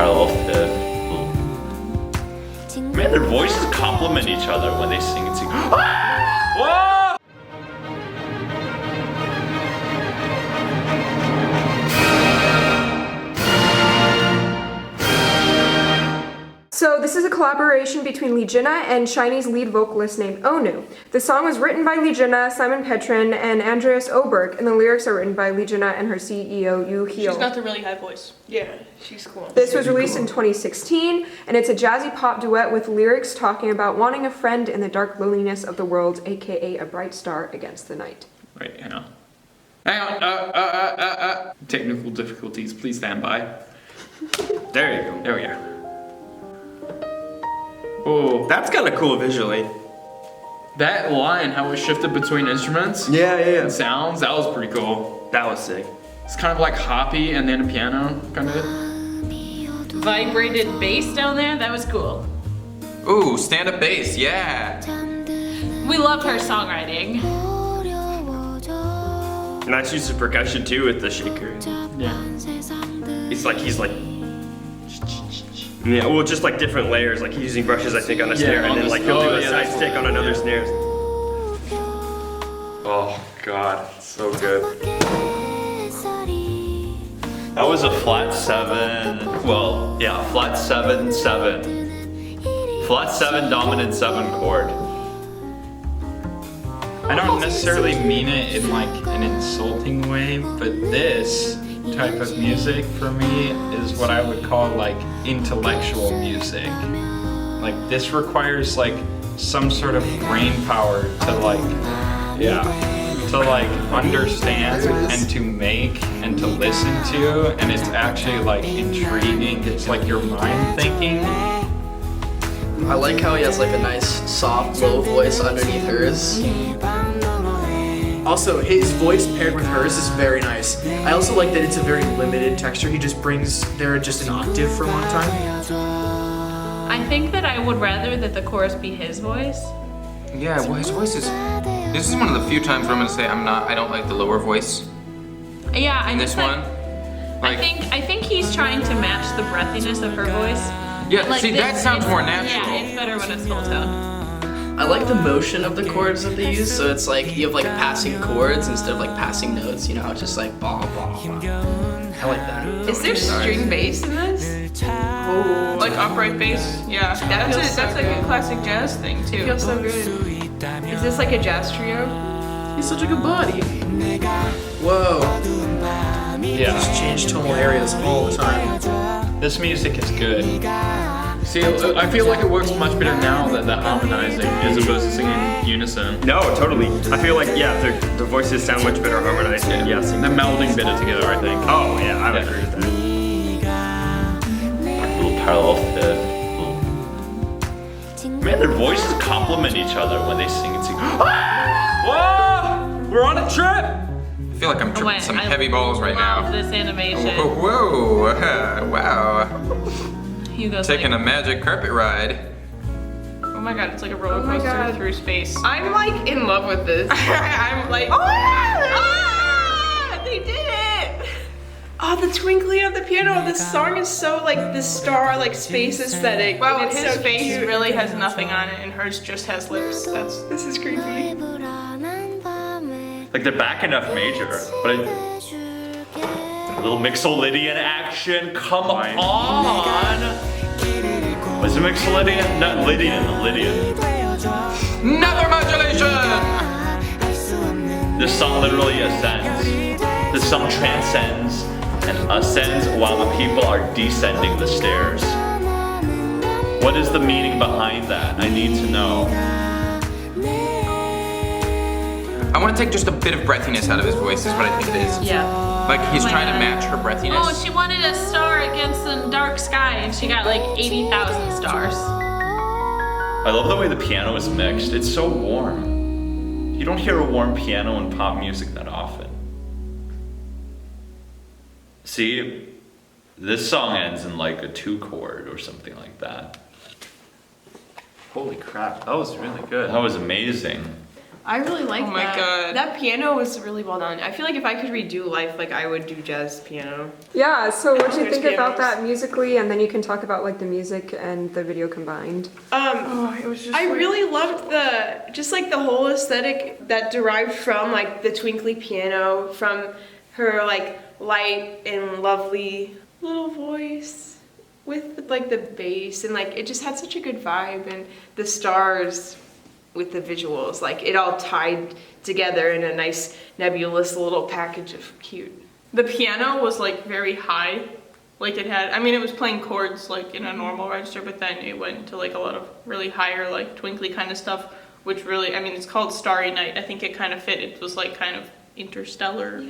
ROCHESTER. Man, their voices complement each other when they sing and sing. Whoa! So this is a collaboration between Lee Jin Ah and Chinese lead vocalist named Onew. The song was written by Lee Jin Ah, Simon Petrin, and Andreas Oberg, and the lyrics are written by Lee Jin Ah and her CEO, Yu Hyo. She's got the really high voice. Yeah, she's cool. This was released in 2016, and it's a jazzy pop duet with lyrics talking about wanting a friend in the dark loneliness of the world, aka a bright star against the night. Wait, hang on. Hang on, technical difficulties, please stand by. There you go. There we go. Oh, That's kind of cool visually. that line, how it shifted between instruments Yeah. and sounds, that was pretty cool. That was sick. It's kind of like hoppy and then a piano, kind of. Vibrated bass down there, that was cool. Ooh, stand-up bass, yeah. We loved her songwriting. Nice use of percussion too with the shaker. Yeah. He's like, yeah, well, just like different layers, like he's using brushes, I think, on a snare, and then like he'll do a side stick on another snare. Oh God, so good. That was a flat 7. Well, yeah, flat 7, 7. Flat 7, dominant 7 chord. I don't necessarily mean it in like an insulting way, but this type of music for me is what I would call like intellectual music. Like this requires like some sort of brain power to like, to like understand and to make and to listen to, and it's actually like intriguing. It's like your mind thinking. I like how he has like a nice soft low voice underneath hers. Also, his voice paired with hers is very nice. I also like that it's a very limited texture. He just brings there just an octave for a long time. I think that I would rather that the chorus be his voice. Yeah, well, his voice is... This is one of the few times where I'm gonna say I don't like the lower voice Yeah, I in this just one. I think he's trying to match the breathiness of her voice. Yeah, Like see, that this- sounds it's- more natural. Yeah, it's better when it's full tone. I like the motion of the chords that they use, so it's like you have like passing chords instead of like passing notes, you know, it's just like blah blah blah. I like that. Is there string bass in this? Oh, Like upright bass? Yeah, that's like a classic jazz thing too. Feels so good. Is this like a jazz trio? he's such a good buddy. Whoa. Yeah. Just change tonal areas all the time. This music is good. See, I feel like it works much better now that they're harmonizing as opposed to singing in unison. No, totally. I feel like, yeah, the voices sound much better harmonized. Yeah, They're melding better together, I think. Oh, yeah, I would agree with that. Little ROCHESTER. Man, their voices complement each other when they sing and sing. Whoa! We're on a trip! I feel like I'm tripping Wait, some I heavy balls right love now. this animation. Whoa, wow. Hugo's Taking like, a magic carpet ride. Oh my god, it's like a roller my coaster God. through space. I'm like in love with this. I'm like, ah, they did it! oh, the twinkling of the piano. This song is so like this star, like space aesthetic. Well, and it's his so face cute. really has nothing on it, and hers just has lips. This is creepy. Like they're back in F major, but a little Mixolydian action. Come on! Was it Mixolydian? Not Lydian. Another modulation! This song literally ascends. This song transcends and ascends while the people are descending the stairs. What is the meaning behind that? I need to know. I want to take just a bit of breathiness out of his voice is what I think it is. Yeah. Like he's Oh my trying to God. match her breathiness. Oh, she wanted a star against the dark sky, and she got like 80,000 stars. I love the way the piano is mixed. It's so warm. You don't hear a warm piano in pop music that often. See, this song ends in like a 2 chord or something like that. Holy crap, that was really good. That was amazing. I really like that. Oh my god. That piano was really well done. I feel like if I could redo life, like I would do jazz piano. Yeah, so what do you There's think about pianos. that musically? And then you can talk about like the music and the video combined. It was just I really loved the whole aesthetic that derived from like the twinkly piano, from her like light and lovely little voice with like the bass, and like it just had such a good vibe, and the stars with the visuals, like it all tied together in a nice nebulous little package of cute. The piano was like very high. Like it had, I mean, it was playing chords like in a normal register, but then it went to like a lot of really higher, like twinkly kind of stuff, which really, I mean, it's called Starry Night. I think it kind of fit. It was like kind of interstellar,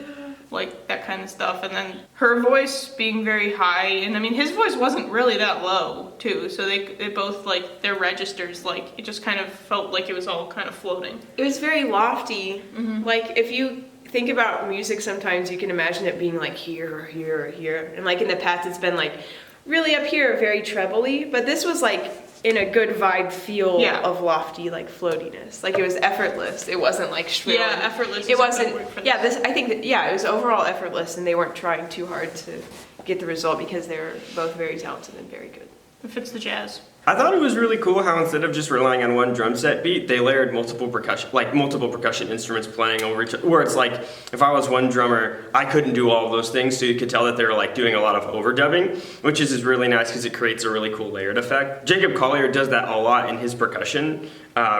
like that kind of stuff. And then her voice being very high, and I mean, his voice wasn't really that low too. So they both like their registers, like it just kind of felt like it was all kind of floating. It was very lofty. Like if you think about music, sometimes you can imagine it being like here or here or here, and like in the past it's been like really up here, very trebly, but this was like in a good vibe feel of lofty like floatiness. Like it was effortless. It wasn't like shrill. Yeah, effortless. It wasn't. Yeah, this I think that, it was overall effortless, and they weren't trying too hard to get the result because they were both very talented and very good. It fits the jazz. I thought it was really cool how instead of just relying on one drum set beat, they layered multiple percussion instruments playing over each other. Where it's like, if I was one drummer, I couldn't do all of those things, so you could tell that they were like doing a lot of overdubbing, which is really nice because it creates a really cool layered effect. Jacob Collier does that a lot in his percussion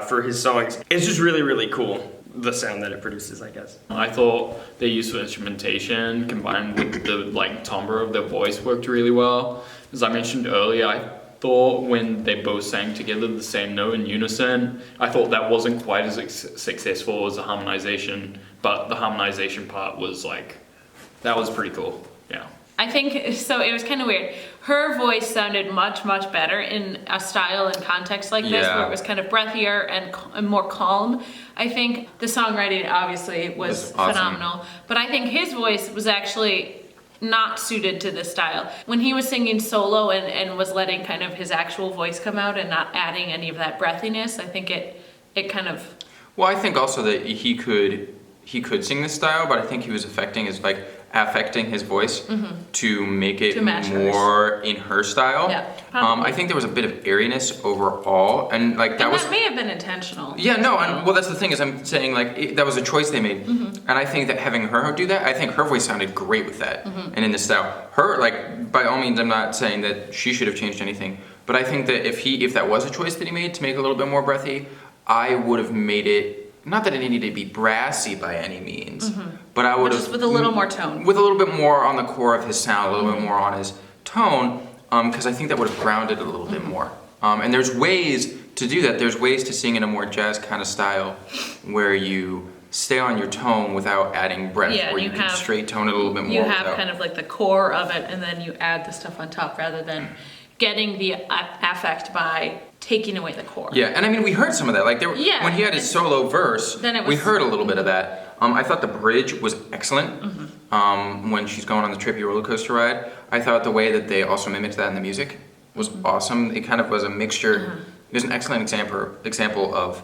for his songs. It's just really, really cool, the sound that it produces, I guess. I thought their use of instrumentation combined with the like timbre of their voice worked really well. As I mentioned earlier, I thought when they both sang together the same note in unison, I thought that wasn't quite as successful as the harmonization, but the harmonization part was like, that was pretty cool, yeah. I think, so it was kind of weird. Her voice sounded much, much better in a style and context like this, where it was kind of breathier and more calm. I think the songwriting obviously was awesome. phenomenal, but I think his voice was actually not suited to this style. When he was singing solo and was letting kind of his actual voice come out and not adding any of that breathiness, I think it kind of... Well, I think also that he could sing this style, but I think he was affecting his voice to make it more in her style. Yeah, I think there was a bit of airiness overall, and like that may have been intentional. Yeah, no, and well, that's the thing is I'm saying like that was a choice they made, and I think that having her do that, I think her voice sounded great with that, and in this style, her like by all means, I'm not saying that she should have changed anything, but I think that if that was a choice that he made to make it a little bit more breathy, I would have made it. Not that it needed to be brassy by any means, but I would have... Just with a little more tone. With a little bit more on the core of his sound, a little bit more on his tone, because I think that would have grounded it a little bit more. And there's ways to do that. There's ways to sing in a more jazz kind of style where you stay on your tone without adding breath, where you can straight tone it a little bit more. You have kind of like the core of it, and then you add the stuff on top rather than getting the affect by taking away the core. Yeah, and I mean, we heard some of that. Like, when he had his solo verse, we heard a little bit of that. I thought the bridge was excellent. When she's going on the trippy roller coaster ride, I thought the way that they also mimicked that in the music was awesome. It kind of was a mixture. It was an excellent example of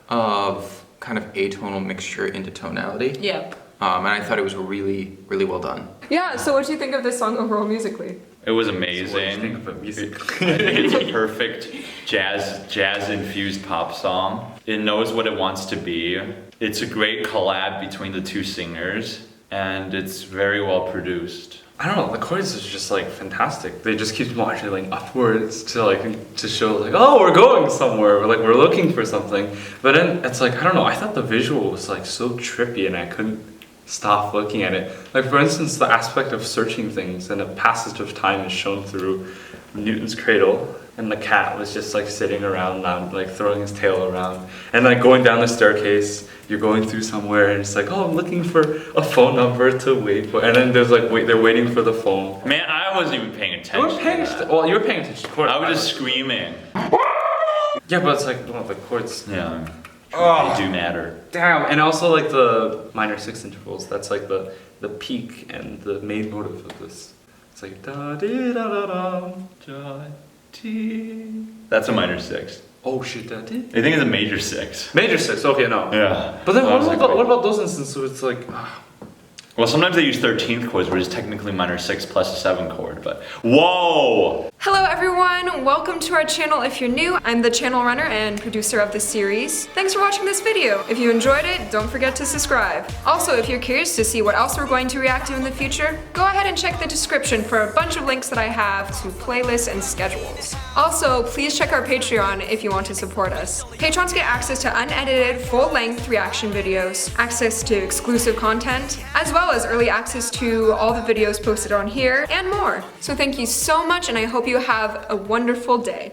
of kind of atonal mixture into tonality. Yep. And I thought it was really, really well done. Yeah, so what do you think of this song overall musically? It was amazing. What do you think about music? I think it's a perfect jazz-infused pop song. It knows what it wants to be. It's a great collab between the two singers, and it's very well produced. I don't know, the chords is just like fantastic. They just keep modulating upwards to show like, oh, we're going somewhere, we're looking for something. But then it's like, I don't know, I thought the visual was like so trippy and I couldn't stop looking at it. Like for instance, the aspect of searching things and a passage of time is shown through Newton's cradle, and the cat was just like sitting around, like throwing his tail around, and like going down the staircase, you're going through somewhere and it's like, oh, I'm looking for a phone number to wait for, and then there's like, they're waiting for the phone. Man, I wasn't even paying attention. You were paying well, you were paying attention to chords. I was just screaming. Yeah, but it's like, well, the chords. Yeah. They do matter. Damn, and also like the minor sixth intervals, that's like the peak and the main motive of this. It's like da dee da da da da dee. That's a minor sixth. Oh shit, that did? I think it's a major 6. Major 6, okay, no. Yeah. But then I was like, wait. what about those instances where it's like, Well, sometimes they use 13th chords, which is technically minor 6 plus a 7 chord, but whoa! Hello everyone, welcome to our channel if you're new. I'm the channel runner and producer of this series. Thanks for watching this video. If you enjoyed it, don't forget to subscribe. Also, if you're curious to see what else we're going to react to in the future, go ahead and check the description for a bunch of links that I have to playlists and schedules. Also, please check our Patreon if you want to support us. Patrons get access to unedited, full-length reaction videos, access to exclusive content, as well as early access to all the videos posted on here, and more. So thank you so much, and I hope you have a wonderful day.